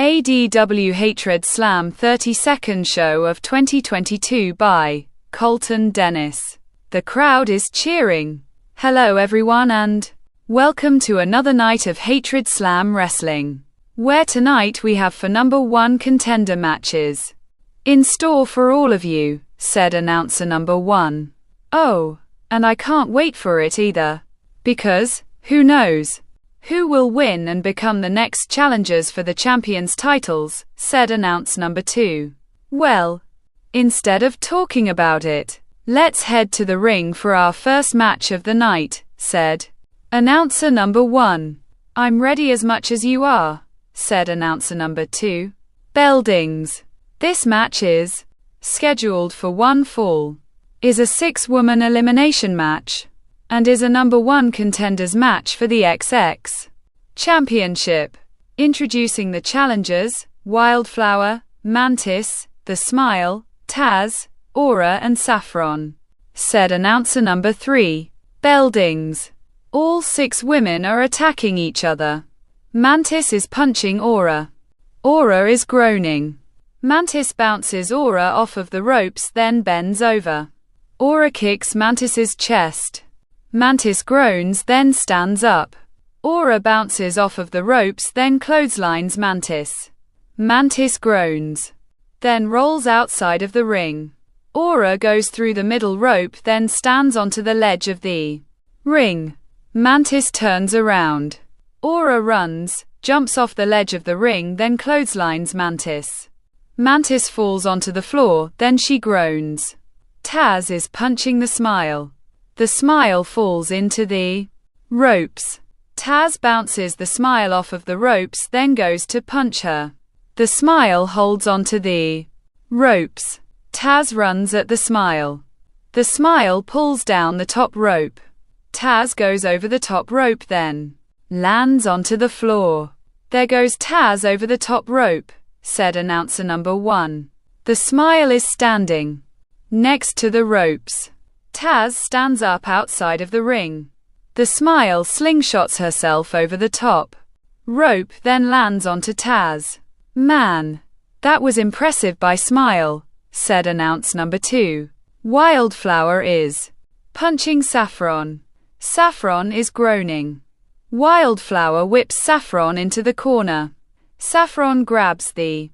ADW Hatred Slam 32nd show of 2022 by Colton Dennis. The crowd is cheering. Hello everyone and welcome to another night of Hatred Slam Wrestling, where tonight we have for number 1 contender matches in store for all of you, said announcer number 1. Oh, and I can't wait for it either, because, who knows who will win and become the next challengers for the champions titles, said announcer number 2. Well, instead of talking about it, let's head to the ring for our first match of the night, said announcer number 1. I'm ready as much as you are, said announcer number 2. Beldings. This match is scheduled for one fall, is a 6-woman elimination match, and is a number 1 contenders match for the XX Championship. Introducing the challengers: Wildflower, Mantis, The Smile, Taz, Aura and Saffron, said announcer number 3. Beldings. All 6 women are attacking each other. Mantis is punching Aura. Aura is groaning. Mantis bounces Aura off of the ropes, then bends over. Aura kicks Mantis's chest. Mantis groans, then stands up. Aura bounces off of the ropes, then clotheslines Mantis. Mantis groans, then rolls outside of the ring. Aura goes through the middle rope, then stands onto the ledge of the ring. Mantis turns around. Aura runs, jumps off the ledge of the ring, then clotheslines Mantis. Mantis falls onto the floor, then she groans. Taz is punching the Smile. The Smile falls into the ropes. Taz bounces the Smile off of the ropes, then goes to punch her. The Smile holds onto the ropes. Taz runs at the Smile. The Smile pulls down the top rope. Taz goes over the top rope, then lands onto the floor. There goes Taz over the top rope, said announcer number 1. The Smile is standing next to the ropes. Taz stands up outside of the ring. The Smile slingshots herself over the top rope, then lands onto Taz. Man, that was impressive by Smile, said announcer number 2. Wildflower is punching Saffron. Saffron is groaning. Wildflower whips Saffron into the corner. Saffron grabs the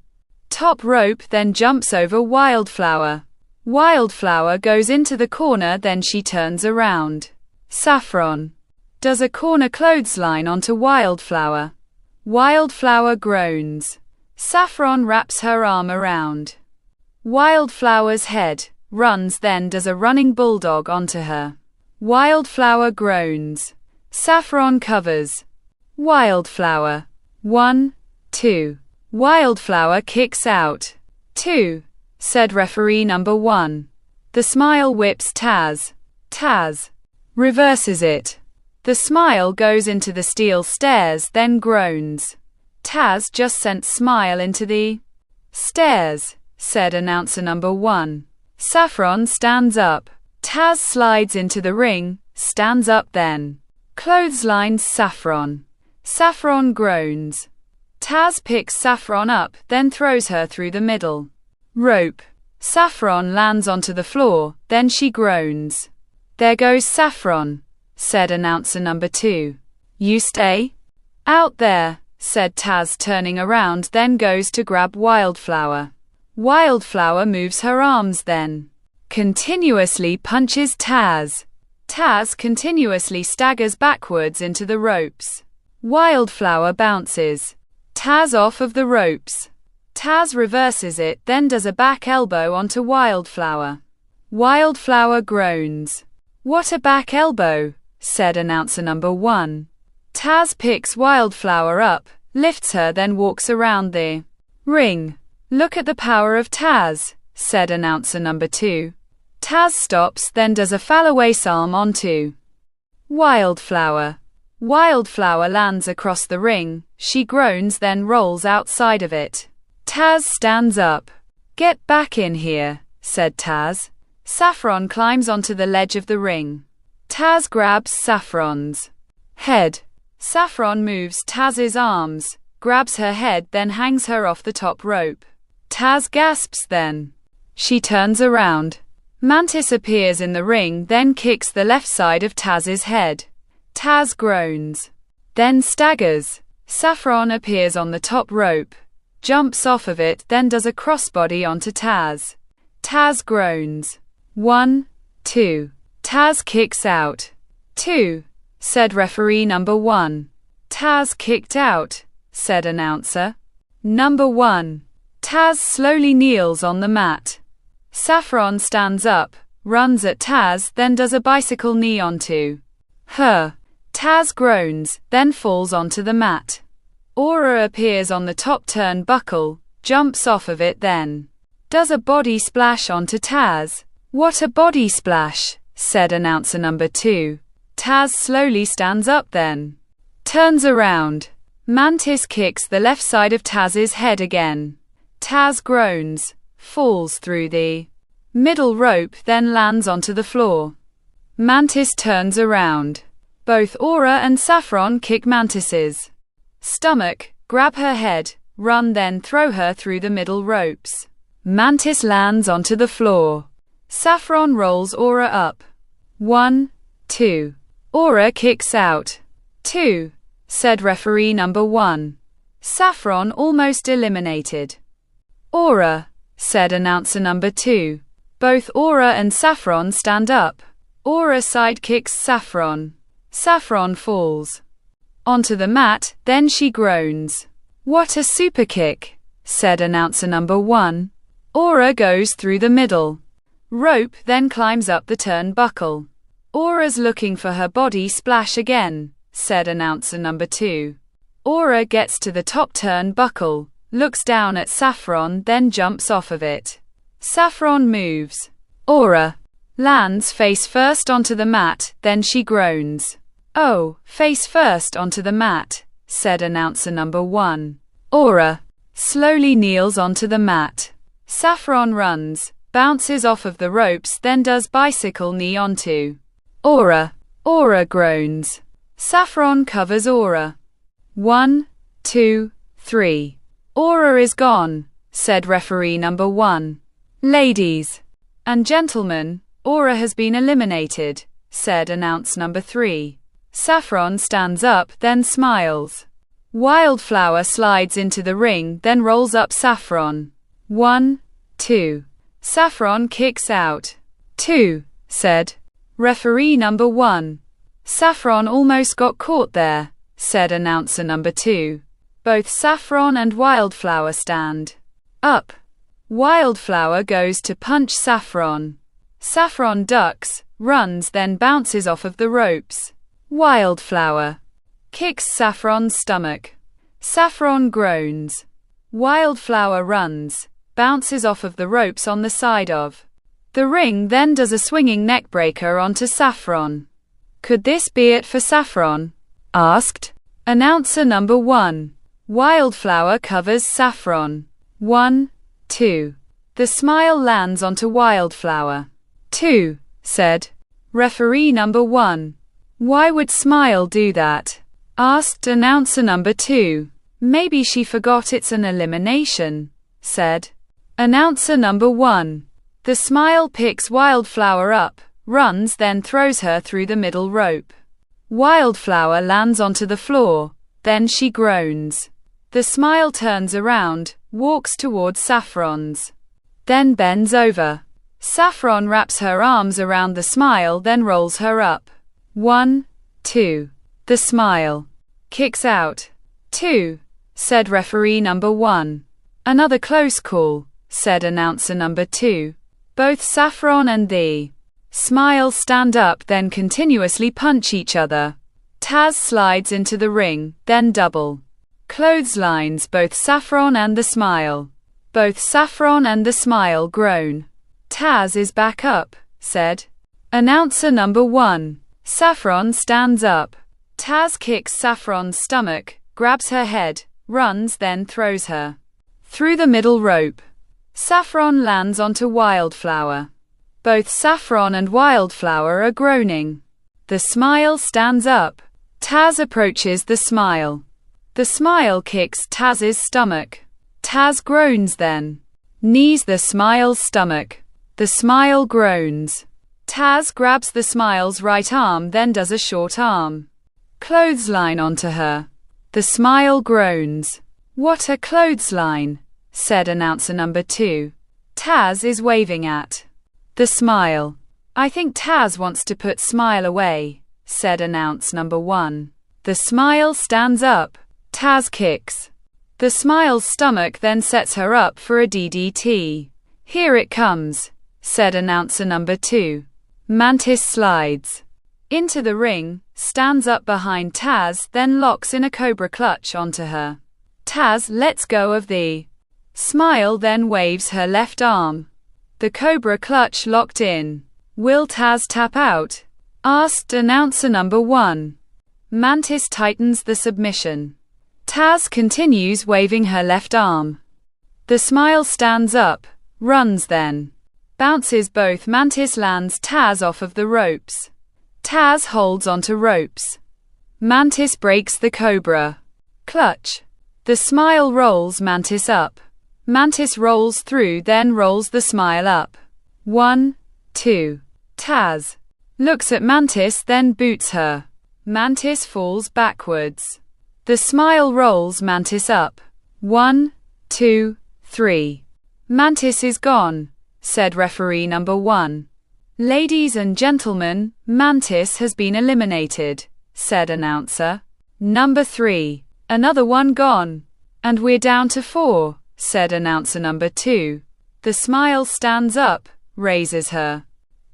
top rope, then jumps over Wildflower. Wildflower goes into the corner, then she turns around. Saffron does a corner clothesline onto Wildflower. Wildflower groans. Saffron wraps her arm around Wildflower's head, runs, then does a running bulldog onto her. Wildflower groans. Saffron covers Wildflower. 1, 2. Wildflower kicks out. 2. Said referee number 1. The Smile whips Taz. Taz reverses it. The Smile goes into the steel stairs, then groans. Taz just sent Smile into the stairs, said announcer number 1. Saffron stands up. Taz slides into the ring, stands up, then clotheslines Saffron. Saffron groans. Taz picks Saffron up, then throws her through the middle rope. Saffron lands onto the floor, then she groans. There goes Saffron, said announcer number 2. You stay out there, said Taz, turning around, then goes to grab Wildflower. Wildflower moves her arms, then continuously punches Taz. Taz continuously staggers backwards into the ropes. Wildflower bounces Taz off of the ropes. Taz reverses it, then does a back elbow onto Wildflower. Wildflower groans. What a back elbow, said announcer number 1. Taz picks Wildflower up, lifts her, then walks around the ring. Look at the power of Taz, said announcer number 2. Taz stops, then does a Fallaway arm onto Wildflower. Wildflower lands across the ring. She groans, then rolls outside of it. Taz stands up. Get back in here, said Taz. Saffron climbs onto the ledge of the ring. Taz grabs Saffron's head. Saffron moves Taz's arms, grabs her head then hangs her off the top rope. Taz gasps then. She turns around. Mantis appears in the ring then kicks the left side of Taz's head. Taz groans. Then staggers. Saffron appears on the top rope. Jumps off of it then does a crossbody onto Taz. Taz groans. 1, 2. Taz kicks out. 2, said referee number 1. Taz kicked out, said announcer. Number 1. Taz slowly kneels on the mat. Saffron stands up, runs at Taz then does a bicycle knee onto her. Taz groans, then falls onto the mat. Aura appears on the top turnbuckle, jumps off of it then does a body splash onto Taz. What a body splash, said announcer number 2. Taz slowly stands up then turns around. Mantis kicks the left side of Taz's head again. Taz groans, falls through the middle rope then lands onto the floor. Mantis turns around. Both Aura and Saffron kick Mantis's stomach, grab her head, run then throw her through the middle ropes. Mantis lands onto the floor. Saffron rolls Aura up. 1, 2. Aura kicks out. 2, said referee number 1. Saffron almost eliminated. Aura, said announcer number 2. Both Aura and Saffron stand up. Aura sidekicks Saffron. Saffron falls onto the mat, then she groans. What a super kick, said announcer number 1. Aura goes through the middle rope then climbs up the turnbuckle. Aura's looking for her body splash again, said announcer number 2. Aura gets to the top turnbuckle, looks down at Saffron then jumps off of it. Saffron moves. Aura lands face first onto the mat, then she groans. Oh, face first onto the mat, said announcer number 1. Aura slowly kneels onto the mat. Saffron runs, bounces off of the ropes then does bicycle knee onto Aura. Aura groans. Saffron covers Aura. 1, 2, 3. Aura is gone, said referee number 1. Ladies and gentlemen, Aura has been eliminated, said announcer number 3. Saffron stands up then smiles. Wildflower slides into the ring then rolls up Saffron. 1, 2. Saffron kicks out. 2, said referee number 1. Saffron almost got caught there, said announcer number 2. Both Saffron and Wildflower stand up. Wildflower goes to punch Saffron. Saffron ducks, runs then bounces off of the ropes. Wildflower kicks Saffron's stomach. Saffron groans. Wildflower runs, bounces off of the ropes on the side of the ring then does a swinging neckbreaker onto Saffron. Could this be it for Saffron? Asked announcer number 1. Wildflower covers Saffron. 1, 2. The smile lands onto Wildflower. 2, said referee number 1. Why would Smile do that? Asked announcer number 2. Maybe she forgot it's an elimination, said announcer number 1. The Smile picks Wildflower up, runs then throws her through the middle rope. Wildflower lands onto the floor, then she groans. The Smile turns around, walks towards Saffron's, then bends over. Saffron wraps her arms around the Smile then rolls her up. 1, 2. The Smile kicks out. 2, said referee number 1. Another close call, said announcer number 2. Both Saffron and the Smile stand up then continuously punch each other. Taz slides into the ring, then double clotheslines both Saffron and the Smile. Both Saffron and the Smile groan. Taz is back up, said announcer number 1. Saffron stands up. Taz kicks Saffron's stomach, grabs her head, runs then throws her through the middle rope. Saffron lands onto Wildflower. Both Saffron and Wildflower are groaning. The Smile stands up. Taz approaches the Smile. The smile kicks Taz's stomach. Taz groans then. Knees the smile's stomach. The smile groans. Taz grabs the smile's right arm, then does a short arm clothesline onto her. The smile groans. What a clothesline, said announcer number 2. Taz is waving at the smile. I think Taz wants to put smile away, said announcer number 1. The smile stands up. Taz kicks the smile's stomach, then sets her up for a DDT. Here it comes, said announcer number 2. Mantis slides into the ring, stands up behind Taz, then locks in a cobra clutch onto her. Taz lets go of the smile, then waves her left arm. The cobra clutch locked in. Will Taz tap out? Asked announcer number 1. Mantis tightens the submission. Taz continues waving her left arm. The smile stands up, runs, then bounces both. Mantis lands Taz off of the ropes. Taz holds onto ropes. Mantis breaks the cobra clutch. The smile rolls Mantis up. Mantis rolls through, then rolls the smile up. 1, 2. Taz looks at Mantis, then boots her. Mantis falls backwards. The smile rolls Mantis up. 1, 2, 3. Mantis is gone, said referee number 1. Ladies and gentlemen, Mantis has been eliminated, said announcer number 3. Another one gone. And we're down to 4, said announcer number 2. The smile stands up, raises her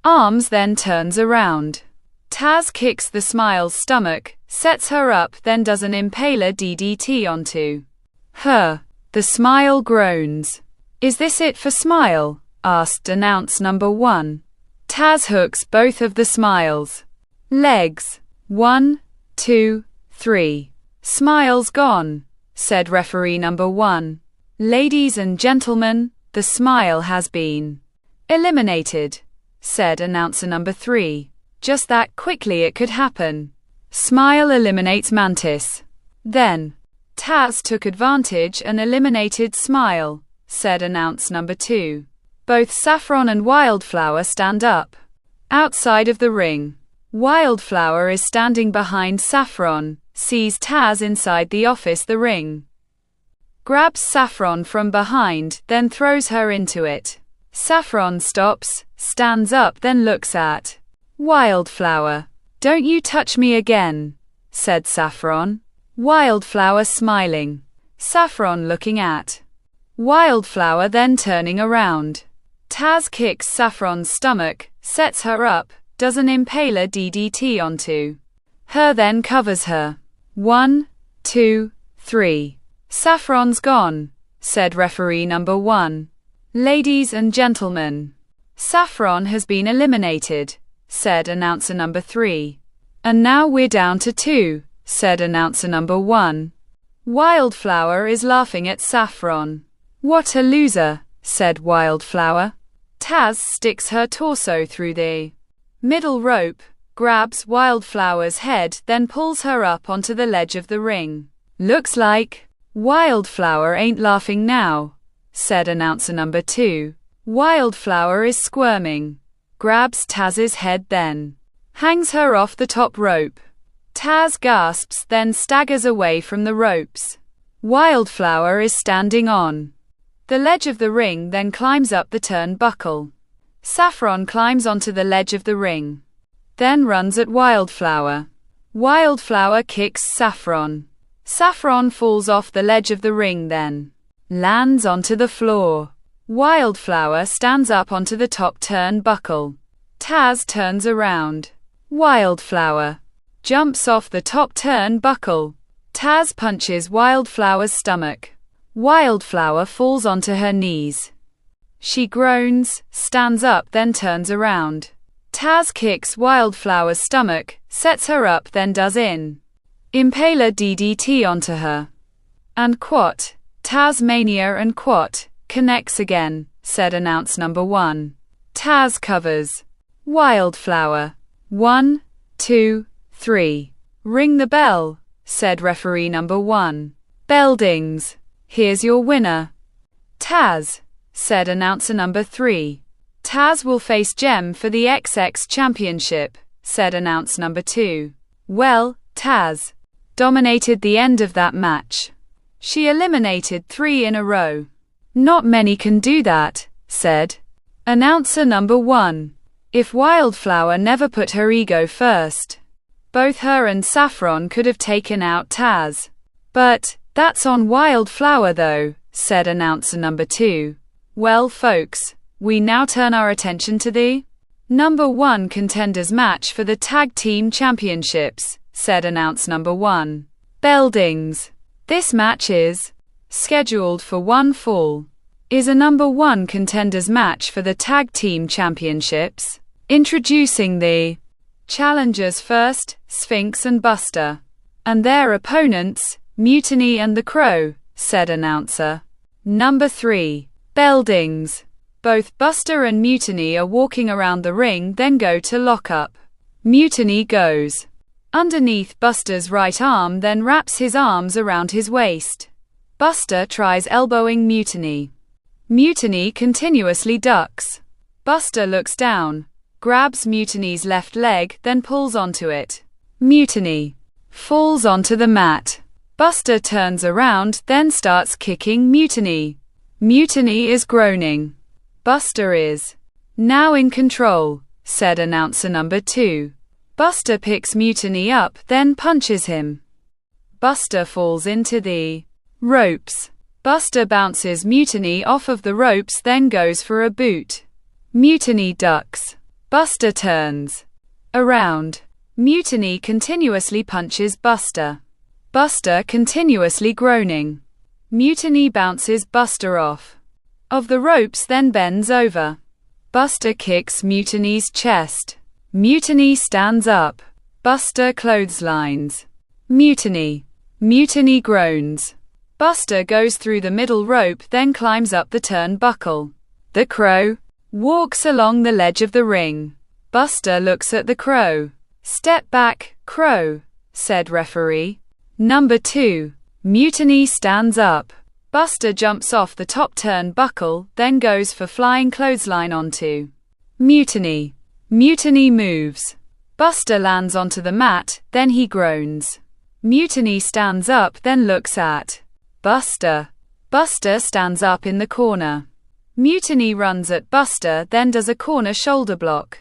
arms, then turns around. Taz kicks the smile's stomach, sets her up, then does an impaler DDT onto her. The smile groans. Is this it for smile? Asked announcer number 1. Taz hooks both of the smile's legs. 1, 2, 3. Smile's gone, said referee number 1. Ladies and gentlemen, the smile has been eliminated, said announcer number 3. Just that quickly it could happen. Smile eliminates Mantis. Then Taz took advantage and eliminated Smile, said announcer number 2. Both Saffron and Wildflower stand up outside of the ring. Wildflower is standing behind Saffron, sees Taz inside the office, the ring, grabs Saffron from behind, then throws her into it. Saffron stops, stands up, then looks at Wildflower. Don't you touch me again, said Saffron. Wildflower smiling. Saffron looking at Wildflower, then turning around. Taz kicks Saffron's stomach, sets her up, does an impaler DDT onto her, then covers her. 1, 2, 3. Saffron's gone, said referee number 1. Ladies and gentlemen, Saffron has been eliminated, said announcer number 3. And now we're down to 2, said announcer number 1. Wildflower is laughing at Saffron. What a loser, said Wildflower. Taz sticks her torso through the middle rope, grabs Wildflower's head, then pulls her up onto the ledge of the ring. Looks like Wildflower ain't laughing now, said announcer number 2. Wildflower is squirming. Grabs Taz's head, then hangs her off the top rope. Taz gasps, then staggers away from the ropes. Wildflower is standing on the ledge of the ring, then climbs up the turnbuckle. Saffron climbs onto the ledge of the ring, then runs at Wildflower. Wildflower kicks Saffron. Saffron falls off the ledge of the ring, then lands onto the floor. Wildflower stands up onto the top turnbuckle. Taz turns around. Wildflower jumps off the top turnbuckle. Taz punches Wildflower's stomach. Wildflower falls onto her knees. She groans, stands up, then turns around. Taz kicks Wildflower's stomach, sets her up, then does in impaler DDT onto her. And quat, Tasmania and quat, connects again, said announcer number 1. Taz covers Wildflower. 1, 2, 3. Ring the bell, said referee number 1. Beldings. Here's your winner. Taz, said announcer number 3. Taz will face Jem for the XX Championship, said announcer number 2. Well, Taz dominated the end of that match. She eliminated 3 in a row. Not many can do that, said announcer number 1. If Wildflower never put her ego first, both her and Saffron could have taken out Taz. But that's on Wildflower though, said announcer number 2. Well folks, we now turn our attention to the number 1 contenders match for the Tag Team Championships, said announcer number 1. Beldings. This match is scheduled for one fall. Is a number 1 contenders match for the Tag Team Championships. Introducing the challengers first, Sphinx and Buster. And their opponents, Mutiny and the Crow, said announcer number 3. Beldings. Both Buster and Mutiny are walking around the ring, then go to lock up. Mutiny goes underneath Buster's right arm, then wraps his arms around his waist. Buster tries elbowing Mutiny. Mutiny continuously ducks. Buster looks down, grabs Mutiny's left leg, then pulls onto it. Mutiny falls onto the mat. Buster turns around, then starts kicking Mutiny. Mutiny is groaning. Buster is now in control, said announcer number 2. Buster picks Mutiny up, then punches him. Buster falls into the ropes. Buster bounces Mutiny off of the ropes, then goes for a boot. Mutiny ducks. Buster turns around. Mutiny continuously punches Buster. Buster continuously groaning. Mutiny bounces Buster off of the ropes, then bends over. Buster kicks Mutiny's chest. Mutiny stands up. Buster clotheslines Mutiny. Mutiny groans. Buster goes through the middle rope, then climbs up the turnbuckle. The Crow walks along the ledge of the ring. Buster looks at the Crow. Step back, Crow, said referee number 2. Mutiny stands up. Buster jumps off the top turnbuckle, then goes for flying clothesline onto Mutiny. Mutiny moves. Buster lands onto the mat, then he groans. Mutiny stands up, then looks at Buster. Buster stands up in the corner. Mutiny runs at Buster, then does a corner shoulder block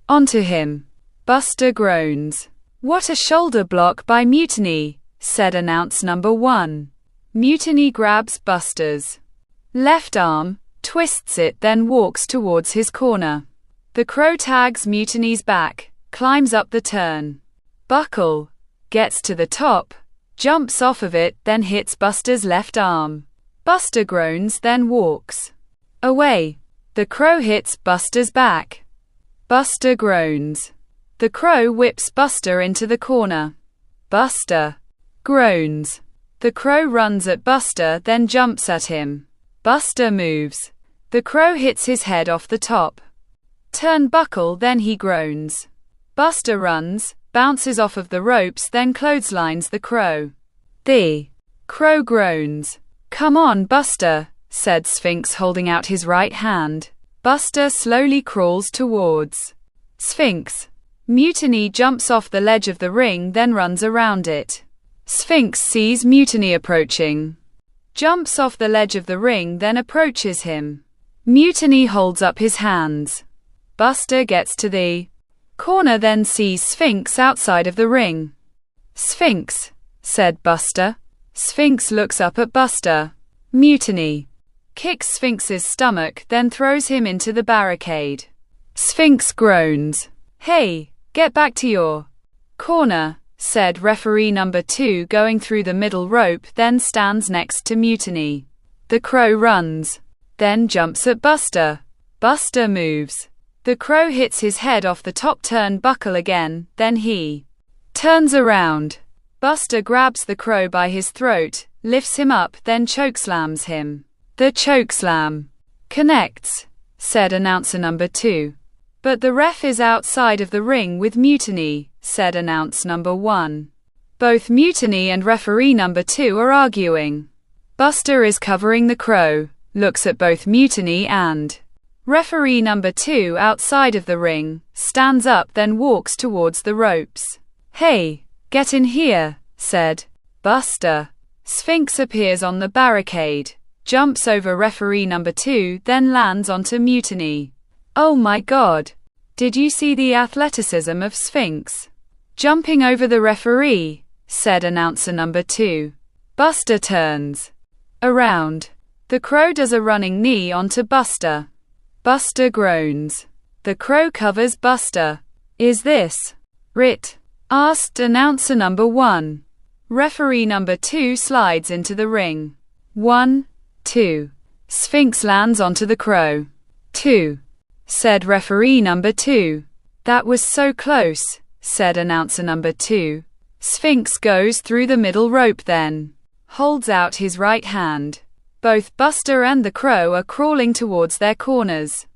onto him. Buster groans. What a shoulder block by Mutiny, said announcer number 1. Mutiny grabs Buster's left arm, twists it, then walks towards his corner. The Crow tags Mutiny's back, climbs up the turn buckle, gets to the top, jumps off of it, then hits Buster's left arm. Buster groans, then walks away. The Crow hits Buster's back. Buster groans. The Crow whips Buster into the corner. Buster groans. The Crow runs at Buster, then jumps at him. Buster moves. The Crow hits his head off the top turnbuckle, then he groans. Buster runs, bounces off of the ropes, then clotheslines the Crow. The Crow groans. Come on, Buster, said Sphinx, holding out his right hand. Buster slowly crawls towards Sphinx. Mutiny jumps off the ledge of the ring, then runs around it. Sphinx sees Mutiny approaching, jumps off the ledge of the ring, then approaches him. Mutiny holds up his hands. Buster gets to the corner, then sees Sphinx outside of the ring. Sphinx, said Buster. Sphinx looks up at Buster. Mutiny kicks Sphinx's stomach, then throws him into the barricade. Sphinx groans. Hey, get back to your corner, said referee number 2, going through the middle rope, then stands next to Mutiny. The Crow runs, then jumps at Buster. Buster moves. The Crow hits his head off the top turnbuckle again, then he turns around. Buster grabs the Crow by his throat, lifts him up, then chokeslams him. The chokeslam connects, said announcer number 2. But the ref is outside of the ring with Mutiny, said announcer number 1. Both Mutiny and referee number 2 are arguing. Buster is covering the Crow, looks at both Mutiny and referee number 2 outside of the ring, stands up then walks towards the ropes. "Hey, get in here," said Buster. Sphinx appears on the barricade, jumps over referee number 2 then lands onto Mutiny. "Oh my god. Did you see the athleticism of Sphinx? Jumping over the referee," said announcer number 2. Buster turns around. The Crow does a running knee onto Buster. Buster groans. The Crow covers Buster. "Is this it?" asked announcer number 1. Referee number 2 slides into the ring. 1, 2. Sphinx lands onto the Crow. 2. Said referee number 2. "That was so close," said announcer number 2. Sphinx goes through the middle rope then holds out his right hand. Both Buster and the Crow are crawling towards their corners.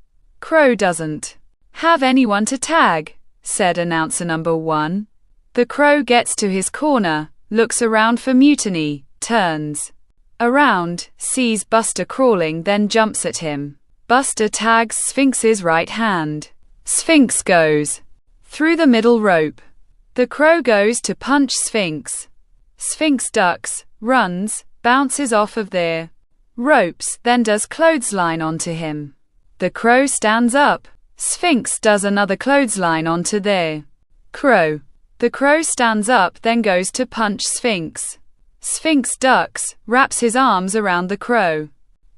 "Crow doesn't have anyone to tag," said announcer number 1. The Crow gets to his corner, looks around for Mutiny, turns around, sees Buster crawling then jumps at him. Buster tags Sphinx's right hand. Sphinx goes through the middle rope. The Crow goes to punch Sphinx. Sphinx ducks, runs, bounces off of their ropes, then does clothesline onto him. The Crow stands up. Sphinx does another clothesline onto their Crow. The Crow stands up then goes to punch Sphinx. Sphinx ducks, wraps his arms around the Crow,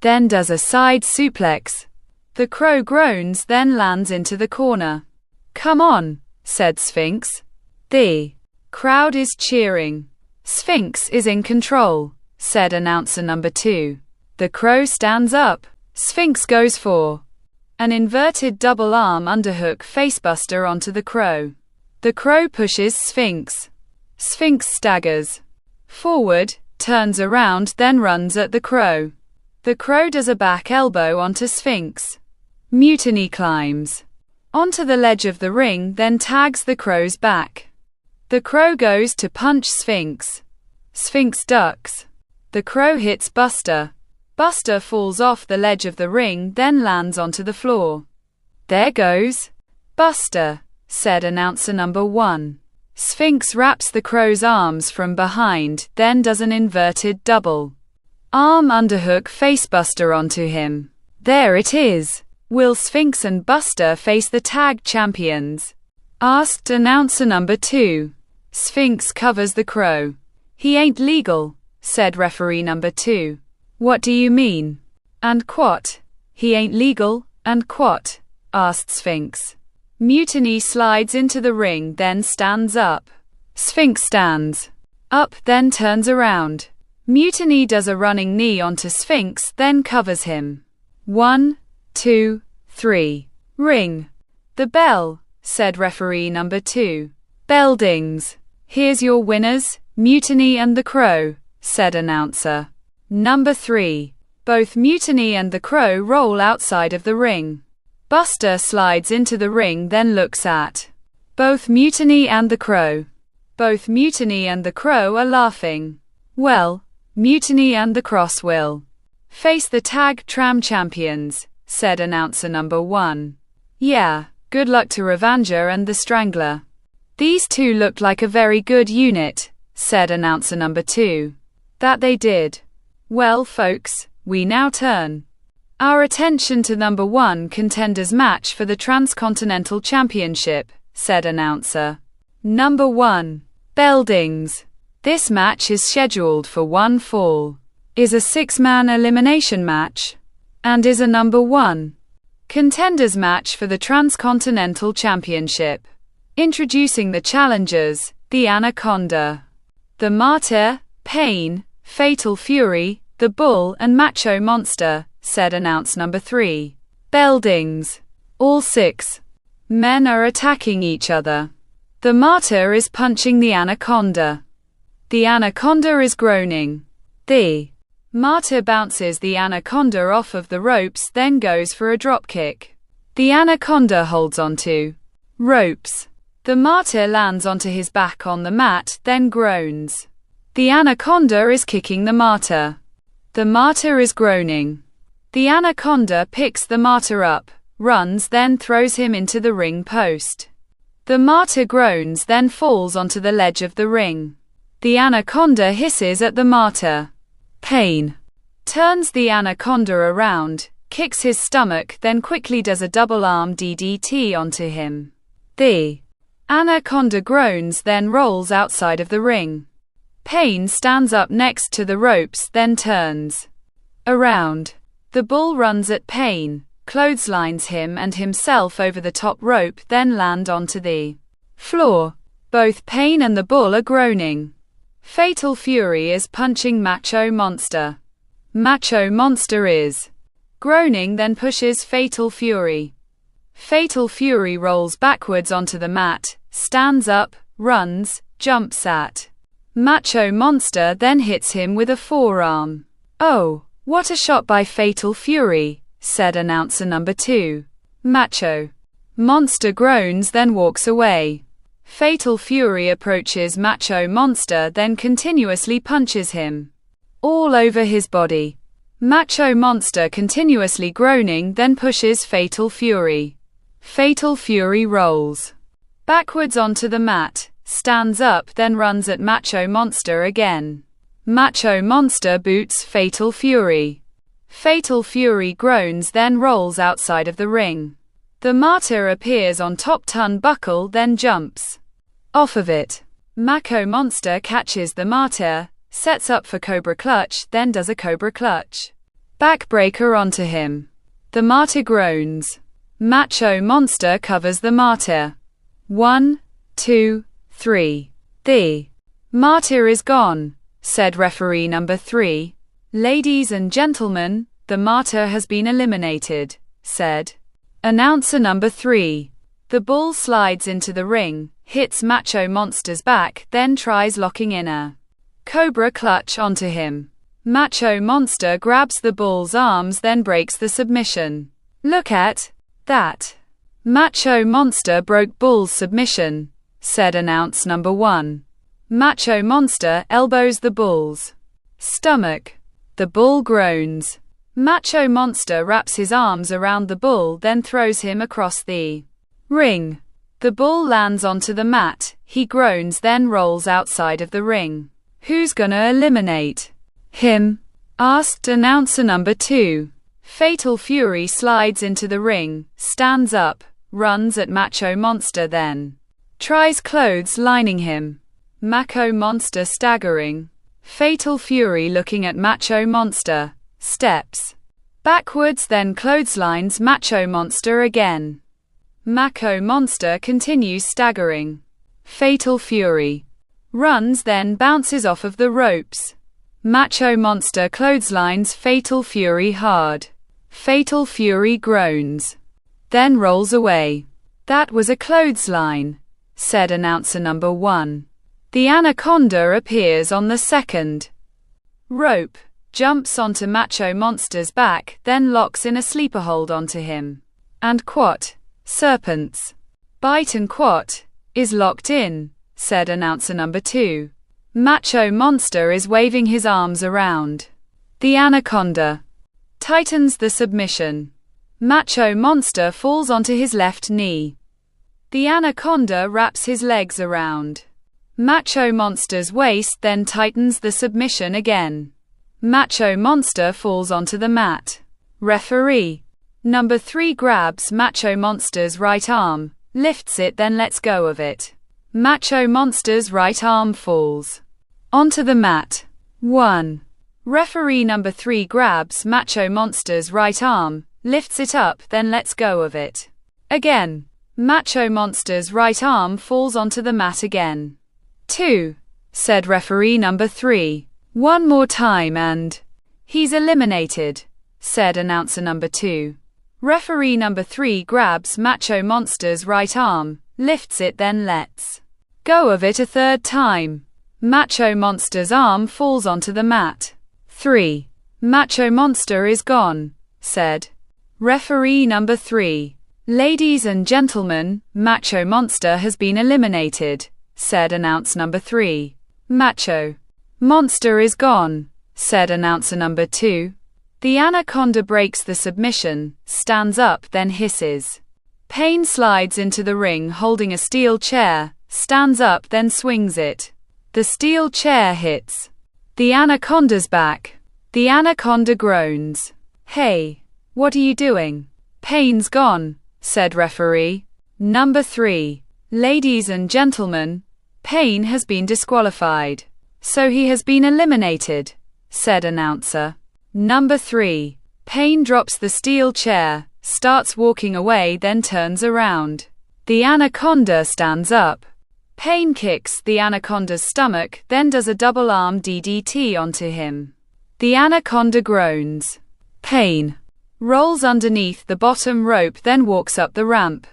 then does a side suplex. The Crow groans then lands into the corner. "Come on," said Sphinx. The crowd is cheering. "Sphinx is in control," said announcer number 2. The Crow stands up. Sphinx goes for an inverted double arm underhook facebuster onto the Crow. The Crow pushes Sphinx. Sphinx staggers forward, turns around then runs at the Crow. The Crow does a back elbow onto Sphinx. Mutiny climbs onto the ledge of the ring then tags the Crow's back. The Crow goes to punch Sphinx. Sphinx ducks. The Crow hits Buster. Buster falls off the ledge of the ring then lands onto the floor. "There goes Buster," said announcer number 1. Sphinx wraps the Crow's arms from behind, then does an inverted double arm underhook facebuster onto him. "There it is. Will Sphinx and Buster face the tag champions?" asked announcer number 2. Sphinx covers the Crow. "He ain't legal," said referee number 2. "What do you mean? And quat? He ain't legal, and quat?" asked Sphinx. Mutiny slides into the ring then stands up. Sphinx stands up then turns around. Mutiny does a running knee onto Sphinx then covers him. 1, 2, 3. "Ring the bell," said referee number 2. "Bell dings. Here's your winners, Mutiny and the Crow," said announcer number 3. Both Mutiny and the Crow roll outside of the ring. Buster slides into the ring then looks at both Mutiny and the Crow. Both Mutiny and the Crow are laughing. "Well, Mutiny and the Cross will face the tag tram champions," said announcer number 1. "Yeah, good luck to Revanger and the Strangler. These two looked like a very good unit," said announcer number 2. "That they did. Well, folks, we now turn our attention to number 1 contenders match for the Transcontinental Championship," said announcer number 1. "Bell dings. This match is scheduled for one fall, is a 6-man elimination match, and is a number 1 contenders match for the Transcontinental Championship. Introducing the challengers, the Anaconda, the Martyr, Pain, Fatal Fury, the Bull and Macho Monster," said announce number 3. "Bell dings. All 6 men are attacking each other. The Martyr is punching the Anaconda. The Anaconda is groaning. The Martyr bounces the Anaconda off of the ropes then goes for a dropkick. The Anaconda holds onto ropes. The martyr lands onto his back on the mat, then groans. The anaconda is kicking the martyr. The martyr is groaning. The anaconda picks the martyr up, runs, then throws him into the ring post. The martyr groans, then falls onto the ledge of the ring. The anaconda hisses at the martyr. Pain. Turns the anaconda around, kicks his stomach, then quickly does a double-arm DDT onto him. The anaconda groans, then rolls outside of the ring. Pain stands up next to the ropes, then turns around. The bull runs at Pain, clotheslines him and himself over the top rope, then land onto the floor. Both Pain and the bull are groaning. Fatal Fury is punching Macho Monster. Macho Monster is groaning, then pushes Fatal Fury. Fatal Fury rolls backwards onto the mat, stands up, runs, jumps at Macho Monster, then hits him with a forearm. "Oh, what a shot by Fatal Fury," said announcer number 2. Macho Monster groans, then walks away. Fatal Fury approaches Macho Monster, then continuously punches him all over his body. Macho Monster continuously groaning, then pushes Fatal Fury. Fatal Fury rolls backwards onto the mat, stands up, then runs at Macho Monster again. Macho Monster boots Fatal Fury. Fatal Fury groans, then rolls outside of the ring. The martyr appears on top turnbuckle, then jumps off of it. Macho Monster catches the martyr, sets up for Cobra Clutch, then does a Cobra Clutch backbreaker onto him. The martyr groans. Macho Monster covers the martyr. 1, 2, 3. The martyr is gone, said referee number 3. Ladies and gentlemen, the martyr has been eliminated, said announcer number 3. The bull slides into the ring, hits Macho Monster's back, then tries locking in a Cobra Clutch onto him. Macho Monster grabs the bull's arms, then breaks the submission. "Look at that. Macho Monster broke bull's submission," said announce number 1. Macho Monster elbows the bull's stomach. The bull groans. Macho Monster wraps his arms around the bull, then throws him across the ring. The bull lands onto the mat. He groans, then rolls outside of the ring. "Who's gonna eliminate him?" asked announcer number 2. Fatal Fury slides into the ring, stands up, runs at Macho Monster, then tries clotheslining him. Macho Monster staggering. Fatal Fury looking at Macho Monster, steps backwards, then clotheslines Macho Monster again. Macho Monster continues staggering. Fatal Fury runs, then bounces off of the ropes. Macho Monster clotheslines Fatal Fury hard. Fatal Fury groans, then rolls away. "That was a clothesline," said announcer number 1. The anaconda appears on the second rope, jumps onto Macho Monster's back, then locks in a sleeper hold onto him. And quat, serpents, bite and quat, is locked in, said announcer number 2. Macho Monster is waving his arms around. The anaconda tightens the submission. Macho Monster falls onto his left knee. The anaconda wraps his legs around Macho Monster's waist, then tightens the submission again. Macho Monster falls onto the mat. Referee number 3 grabs Macho Monster's right arm, lifts it, then lets go of it. Macho Monster's right arm falls onto the mat. 1. Referee number 3 grabs Macho Monster's right arm, lifts it up, then lets go of it. Again. Macho Monster's right arm falls onto the mat again. 2. Said referee number 3. "One more time and he's eliminated," said announcer number 2. Referee number 3 grabs Macho Monster's right arm, lifts it, then lets go of it a third time. Macho Monster's arm falls onto the mat. 3. Macho Monster is gone, said referee number 3. Ladies and gentlemen, Macho Monster has been eliminated, said announcer number 3. Macho Monster is gone, said announcer number 2. The anaconda breaks the submission, stands up, then hisses. Payne slides into the ring holding a steel chair, stands up, then swings it. The steel chair hits. The anaconda's back. The anaconda groans. Hey, what are you doing? Payne's gone, said referee number 3. Ladies and gentlemen, Payne has been disqualified, so he has been eliminated, said announcer number 3. Payne drops the steel chair, starts walking away, then turns around. The anaconda stands up. Payne kicks the anaconda's stomach, then does a double arm DDT onto him. The anaconda groans. Payne rolls underneath the bottom rope, then walks up the ramp.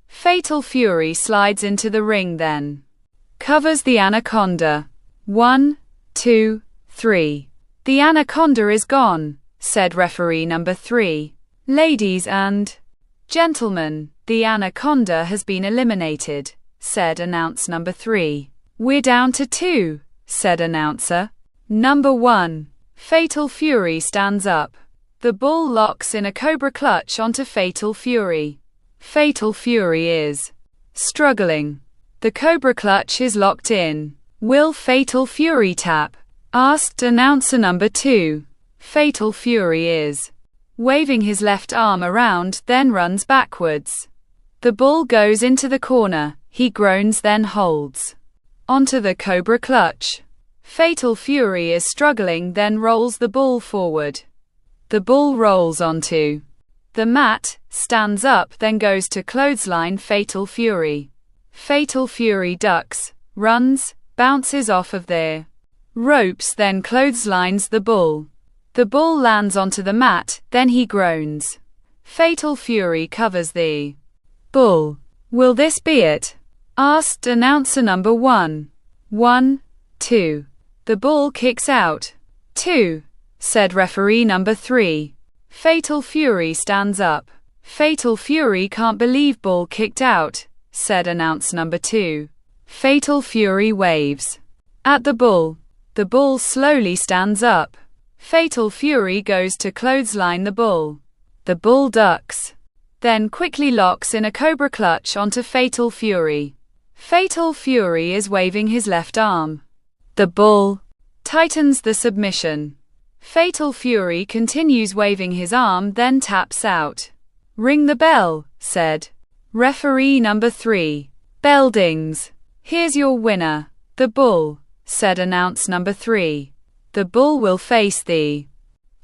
Fatal Fury slides into the ring, then covers the anaconda. 1, 2, 3. The anaconda is gone, said referee number 3. Ladies and gentlemen, the anaconda has been eliminated, said announcer number 3. We're down to 2, said announcer number 1. Fatal Fury stands up. The bull locks in a cobra clutch onto Fatal Fury. Fatal Fury is struggling. The cobra clutch is locked in. Will Fatal Fury tap? Asked announcer number 2. Fatal Fury is waving his left arm around, then runs backwards. The bull goes into the corner. He groans, then holds onto the cobra clutch. Fatal Fury is struggling, then rolls the bull forward. The bull rolls onto the mat, stands up, then goes to clothesline Fatal Fury. Fatal Fury ducks, runs, bounces off of the ropes, then clotheslines the bull. The bull lands onto the mat, then he groans. Fatal Fury covers the bull. Will this be it? Asked announcer number 1. 1, 2. The bull kicks out. 2, said referee number 3. Fatal Fury stands up. Fatal Fury can't believe bull kicked out, said announcer number 2. Fatal Fury waves at the bull. The bull slowly stands up. Fatal Fury goes to clothesline the bull. The bull ducks, then quickly locks in a cobra clutch onto Fatal Fury. Fatal Fury is waving his left arm. The bull tightens the submission. Fatal Fury continues waving his arm, then taps out. Ring the bell, said referee number 3. Bell dings. Here's your winner, the bull, said announcer number 3. The bull will face the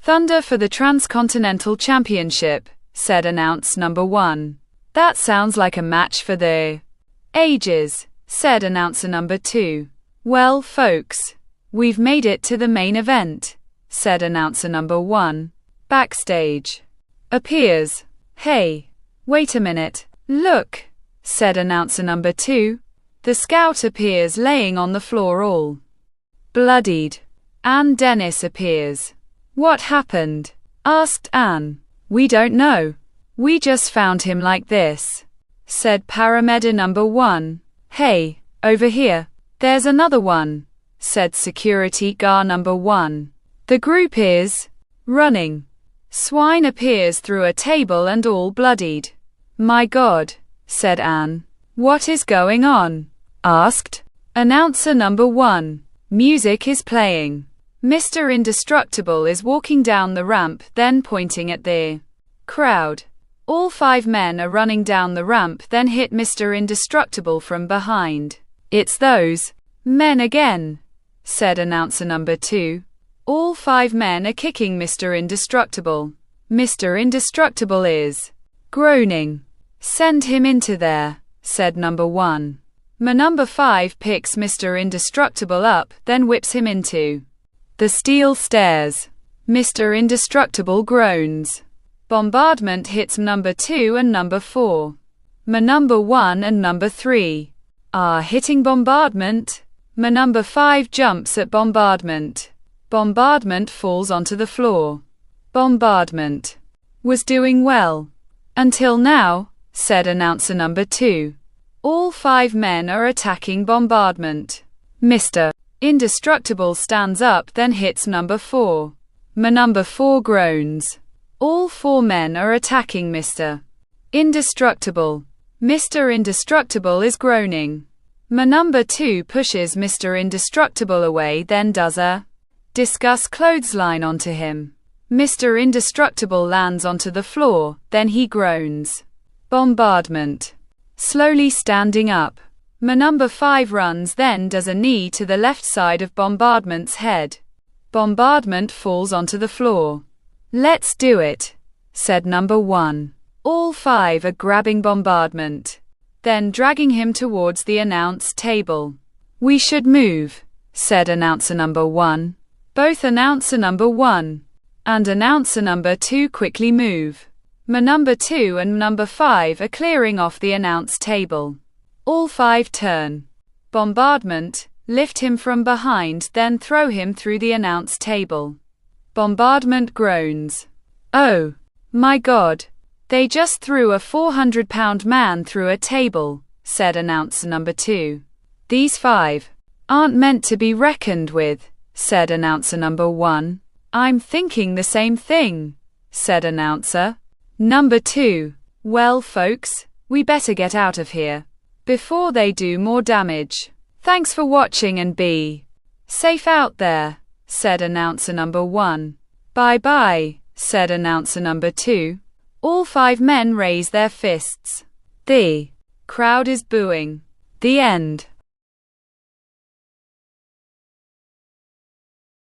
Thunder for the Transcontinental Championship, said announcer number 1. That sounds like a match for the ages, said announcer number 2. Well, folks, we've made it to the main event, said announcer number 1. Backstage appears. Hey, wait a minute, look, said announcer number 2. The Scout appears laying on the floor all bloodied. Ann Dennis appears. What happened? Asked Ann. We don't know. We just found him like this, said paramedic number 1. Hey, over here. There's another one, said security guard number 1. The group is running. Swine appears through a table and all bloodied. My God, said Ann. What is going on? Asked announcer number 1. Music is playing. Mr. Indestructible is walking down the ramp, then pointing at the crowd. All 5 men are running down the ramp, then hit Mr. Indestructible from behind. It's those men again, said announcer number 2. All 5 men are kicking Mr. Indestructible. Mr. Indestructible is groaning. Send him into there, said number 1. Number 5 picks Mr. Indestructible up, then whips him into the steel stairs. Mr. Indestructible groans. Bombardment hits number 2 and number 4. Number 1 and number 3 are hitting bombardment. Number 5 jumps at bombardment. Bombardment falls onto the floor. Bombardment was doing well until now, said announcer number 2. All 5 men are attacking bombardment. Mr. Indestructible stands up, then hits number 4. Number 4 groans. All 4 men are attacking Mr. Indestructible. Mr. Indestructible is groaning. Number 2 pushes Mr. Indestructible away, then does a discuss clothesline onto him. Mr. Indestructible lands onto the floor, then he groans. Bombardment. Slowly standing up. Number 5 runs, then does a knee to the left side of Bombardment's head. Bombardment falls onto the floor. Let's do it, said number 1. All 5 are grabbing Bombardment, then dragging him towards the announce table. We should move, said announcer number 1. Both announcer number 1 and announcer number 2 quickly move. Number 2 and number 5 are clearing off the announce table. All 5 turn. Bombardment, lift him from behind, then throw him through the announce table. Bombardment groans. Oh, my God. They just threw a 400-pound man through a table, said announcer number 2. These 5 aren't meant to be reckoned with, said announcer number 1. I'm thinking the same thing, said announcer number 2. Well, folks, we better get out of here before they do more damage. Thanks for watching and be safe out there, said announcer number 1. Bye-bye, said announcer number 2. All 5 men raise their fists. The crowd is booing. The end.